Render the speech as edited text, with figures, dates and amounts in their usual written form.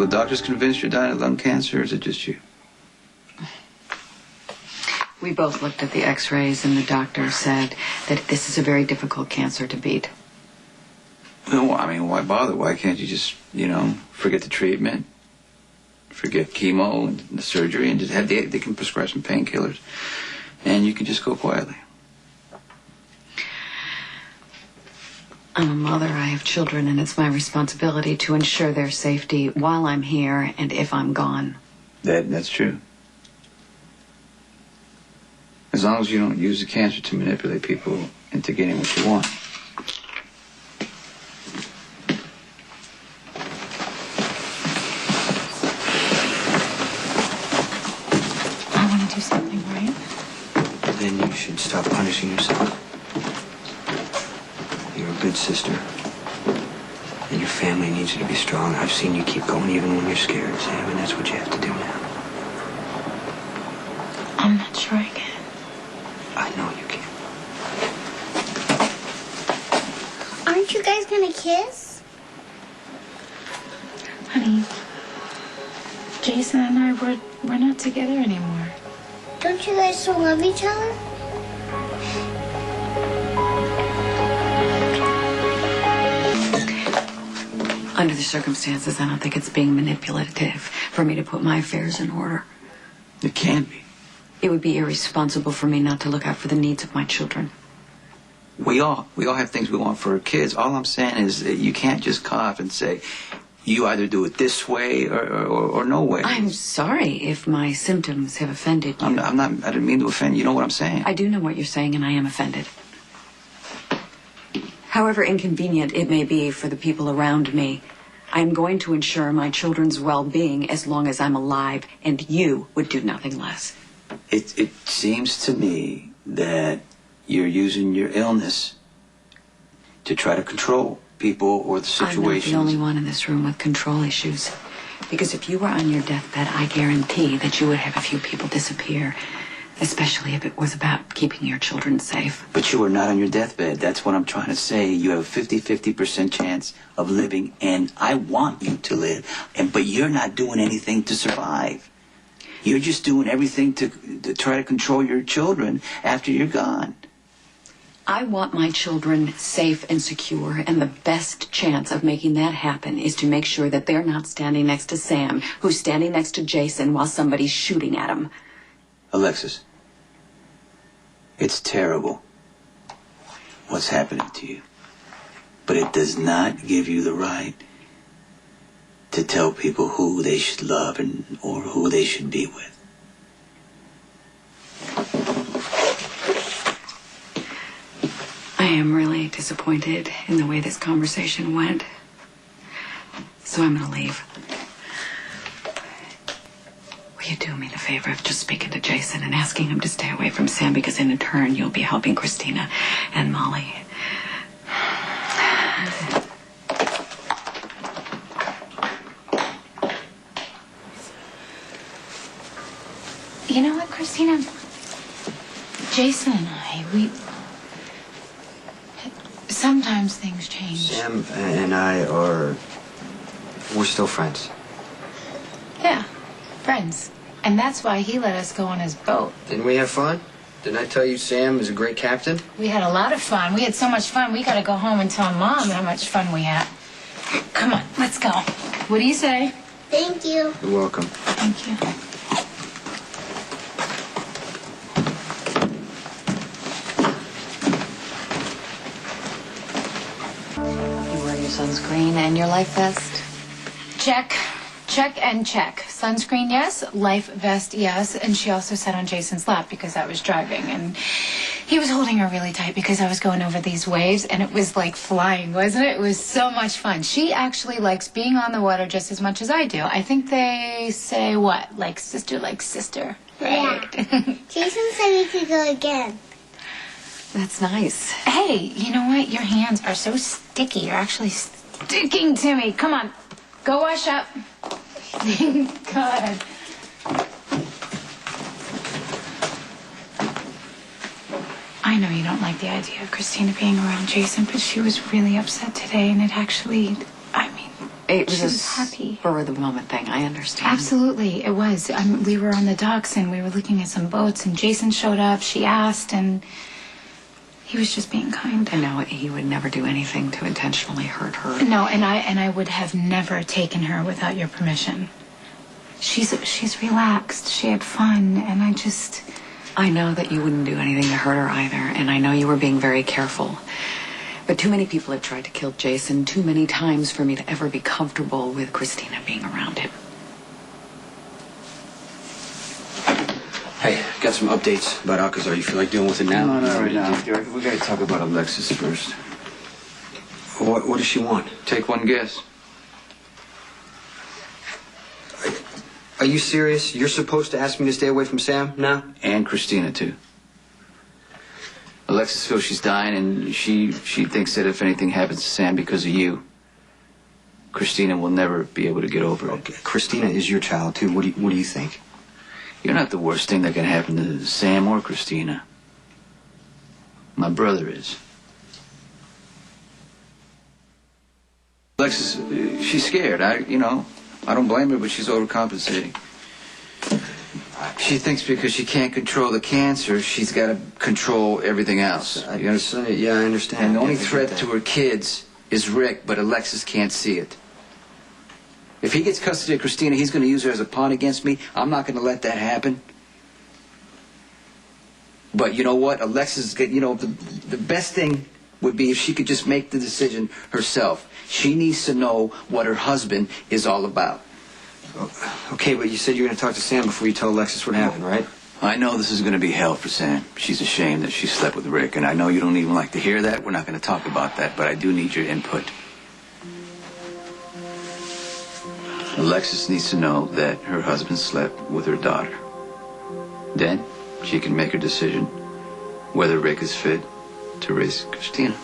Are the doctors convinced you're dying of lung cancer, or is it just you? We both looked at the x-rays, and the doctor said that this is a very difficult cancer to beat. No, I mean, why bother? Why can't you just, forget the treatment, forget chemo and the surgery, and just have they can prescribe some painkillers, and you can just go quietly. I'm a mother, I have children, and it's my responsibility to ensure their safety while I'm here and if I'm gone. That's true. As long as you don't use the cancer to manipulate people into getting what you want. I want to do something, right? Then you should stop punishing yourself. You're a good sister. And your family needs you to be strong. I've seen you keep going even when you're scared, Sam, and that's what you have to do now. I'm not sure I can. I know you can. Aren't you guys gonna kiss? Honey, Jason and I, we're not together anymore. Don't you guys still love each other? Under the circumstances, I don't think it's being manipulative for me to put my affairs in order. It can't be. It would be irresponsible for me not to look out for the needs of my children. We all have things we want for our kids. All I'm saying is that you can't just cough and say, you either do it this way or no way. I'm sorry if my symptoms have offended you. I didn't mean to offend you. You know what I'm saying? I do know what you're saying, and I am offended. However inconvenient it may be for the people around me, I am going to ensure my children's well-being as long as I'm alive, and you would do nothing less. It seems to me that you're using your illness to try to control people or the situations. I'm not the only one in this room with control issues. Because if you were on your deathbed, I guarantee that you would have a few people disappear. Especially if it was about keeping your children safe. But you are not on your deathbed. That's what I'm trying to say. You have a 50% chance of living, and I want you to live. But you're not doing anything to survive. You're just doing everything to try to control your children after you're gone. I want my children safe and secure, and the best chance of making that happen is to make sure that they're not standing next to Sam, who's standing next to Jason while somebody's shooting at him. Alexis, it's terrible what's happening to you. But it does not give you the right to tell people who they should love or who they should be with. I am really disappointed in the way this conversation went. So I'm going to leave. Will you do me the favor of just speaking to Jason and asking him to stay away from Sam, because in turn you'll be helping Christina and Molly. You know what, Christina? Jason and I, sometimes things change. Sam and we're still friends. Yeah, friends. And that's why he let us go on his boat. Didn't we have fun? Didn't I tell you Sam is a great captain? We had a lot of fun. We had so much fun, we gotta go home and tell Mom how much fun we had. Come on, let's go. What do you say? Thank you. You're welcome. Thank you. You wear your sunscreen and your life vest? Check. Check and check. Sunscreen, yes. Life vest, yes. And she also sat on Jason's lap because I was driving. And he was holding her really tight because I was going over these waves. And it was like flying, wasn't it? It was so much fun. She actually likes being on the water just as much as I do. I think they say what? Like sister, right? Yeah. Jason said we could go again. That's nice. Hey, you know what? Your hands are so sticky. You're actually sticking to me. Come on. Go wash up. God. I know you don't like the idea of Christina being around Jason, but she was really upset today, and it actually, It was She a was happy. spur of the moment thing. I understand. Absolutely, it was. We were on the docks and we were looking at some boats, and Jason showed up. She asked, and he was just being kind. I know he would never do anything to intentionally hurt her. No, and I would have never taken her without your permission. She's relaxed. She had fun, and I know that you wouldn't do anything to hurt her either, and I know you were being very careful. But too many people have tried to kill Jason too many times for me to ever be comfortable with Christina being around him. Hey, got some updates about Alcazar. You feel like dealing with it now? No, not right now. We got to talk about Alexis first. What does she want? Take one guess. Are you serious? You're supposed to ask me to stay away from Sam now? And Christina, too. Alexis feels she's dying, and she thinks that if anything happens to Sam because of you, Christina will never be able to get over it. Okay, Christina is your child, too. What do you think? You're not the worst thing that can happen to Sam or Christina. My brother is. Alexis, she's scared. I don't blame her, but she's overcompensating. She thinks because she can't control the cancer, she's got to control everything else. You understand? Yeah, I understand. And the only Yeah, I threat get to that. her kids is Rick, but Alexis can't see it. If he gets custody of Christina, he's going to use her as a pawn against me. I'm not going to let that happen. But you know what? Alexis, the best thing would be if she could just make the decision herself. She needs to know what her husband is all about. Okay, but you said you were going to talk to Sam before you tell Alexis what happened, right? I know this is going to be hell for Sam. She's ashamed that she slept with Rick, and I know you don't even like to hear that. We're not going to talk about that, but I do need your input. Alexis needs to know that her husband slept with her daughter. Then she can make her decision whether Rick is fit to raise Christina.